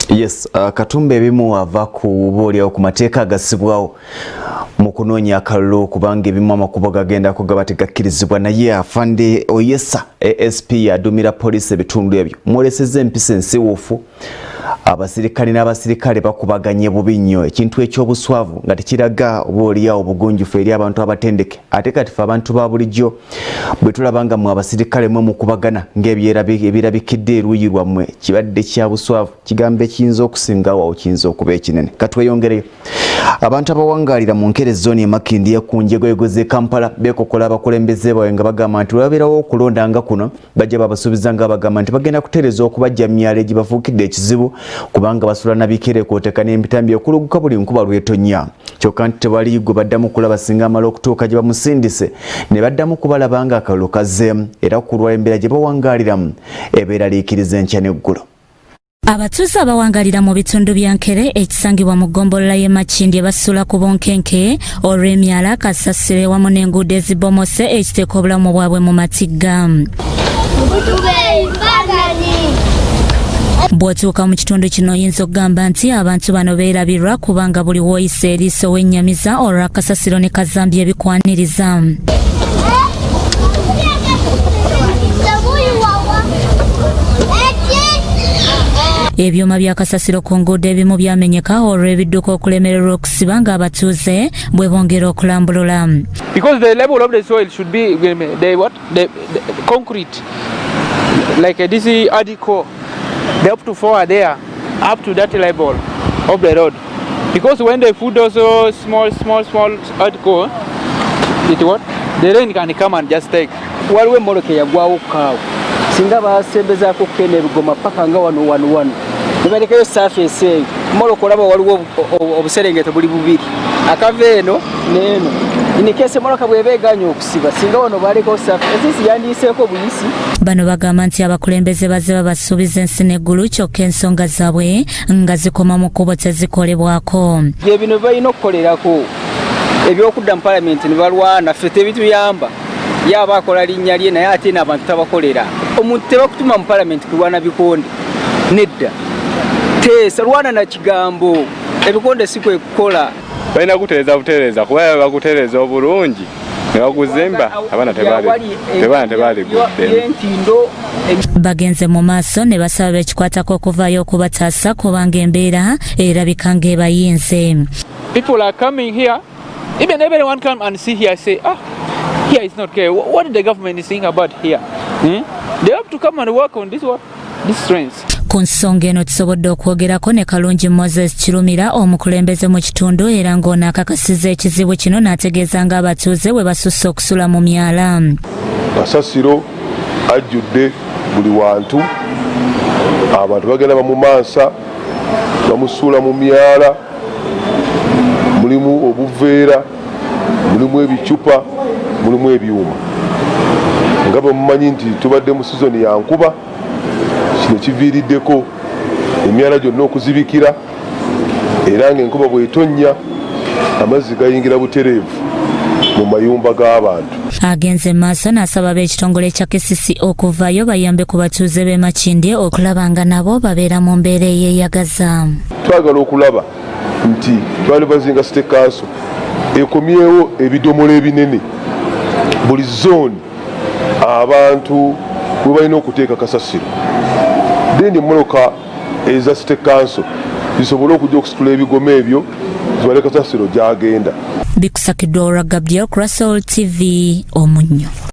Yes, Katumba ebimu ava kuboolyawo ku mateeka agasibwawo mu kunoonya akalulu kubanga ebimu amakubo gagenda kugaba tegakkirizibwa, naye afande Oyesa ASP adumira poliisi ebitundu ebyo mwolesezza empisa ensiwuufu. Abasirikale n'abasirikale bakubaganye bubi nnyo, ekintu eky'obuswavu nga tekiraga oboolyawo obugunjufu eri abantu abatendeke. Ate kati ffe abantu ba bulijjo bwe tulaba nga mmwe abasirikale mwe mukubagana ng'ebirabikidde eruuyi lwammwe kibadde kya buswavu, kigambo ekiyinza okusingawo kiyinza okuba ekinene. Katweyongereyo. Abantu abawangaalira mu nkere zooni e Makindye ku njego z'e Kampala beekokola abakulembeze baabwe nga bagamba nti lwabeerawo okulonda nga kuno bajja babasuubiza nga bagamba nti bagenda kutereeza okubajja mu myalo egibafuukidde ekizibu kubanga basula na bikere kwoteeka n'emitambi okuluguka buli nkuba lwetonya. Kyokka nti tewali gwe baddamu kulaba singa amala okutuuka gye bamusindise ne baddamu kubalaba nga akalulu kazzeemu era kulwa embeera gye bawangaaliramu ebeeraliikiriza enkya n'eggulo. Abatuuze abawangalira mu bitundu bya Nkere ekisangibwa mu ggombolola y'e Makindye basula ku bonkenke olw'emyala, kasasiro wamu n'enguudo ezibomose ekiteeka obulamu bwabwe mu matigga. Bw'otuuka mu kitundu kino oyinza okugamba nti abantu bano beerabirwa kubanga buli w'oyisa eriiso w'ennyamiza olwa kasasiro ne kazambi ebikwaniriza. Ebyuma bya kasasiro ku nguudo ebimu byamenyeka olw'ebidduka okulemererwa okusiba nga abatuuze bwe bongera okulambulula. Because the level of the soil should be the concrete, like this article, they up to 4 are there, up to that level of the road. Because when they put also small article, the rain can come and just take. Waliwo moloke yagwawo kaawo singa basembezaako kene bigoma paka nga wano nibalekayo surface eyo moloke olaba waliwo obuserengete buli bubiri akava eno neeno inikese moloka bwebeganya okusiba singa wano balekawo surface ezisi yandiiseeko buyisi. Bano bagamba nti abakulembeze bazze babasuubiza ensi n'eggulu kyokka ensonga zaabwe nga zikoma mu kkubo tezikolebwako. Bye bino balina okukolerako ebyokudda mu palamenti ne balwana ffe tebituyamba yaba akola linnya lye naye ate n'abantu tabakolera. Omuntu tebakutuma mu palamenti kulwana bikonde nedda teesa lwana na kigambo ebikonde si kwe kukola. Balina kutereeza kuba bakutereeza obulungi ne bakuzimba abaana tebaali gudde. Bagenze mu maaso ne basaba bekikwatako okuvaayo okubataasa kubanga embeera erabika ng'ebayinze. People are coming here, even everyone come and see here say, here is not okay. What is the government is saying about here? They have to come and work on this strengths. Ku nsonga eno tusobodde okwogerako ne Kalungi Moses Kirumira omukulembeze mu kitundu era ng'ono akakasiza ekizibu kino n'ategeeza nga abatuuze bwe basusse okusula mu myala. Kasasiro ajjudde buli wantu, abantu bagenda bamumansa bamusuula mu myala, mulimu obuveera, mulimu ebicupa, mulimu ebyuma. Nga bwe mumanyi nti tubadde mu sizoni ya nkuba, kino kiviiriddeko emyala gyonna okuzibikira era ng'enkuba bw'etonnya amazzi gayingira butereevu mu mayumba g'abantu. Agenze maaso n'asaba ab'ekitongole kya KCC okuvaayo bayambe ku batuuze b'e Makindye okulaba nga nabo babeera mu mbeera eyeeyagaza. Twagala okulaba nti twali bazinga State Council ekomyewo ebidomola ebinene buli zooni abantu bwe balina okuteeka kasasiro. Then moloka eza State Council zisobole okujja okusitula ebigoma ebyo zibale kasasiro gyagenda. Bikusakiddwa olwa Gabriel Crasol TV Omunnyo.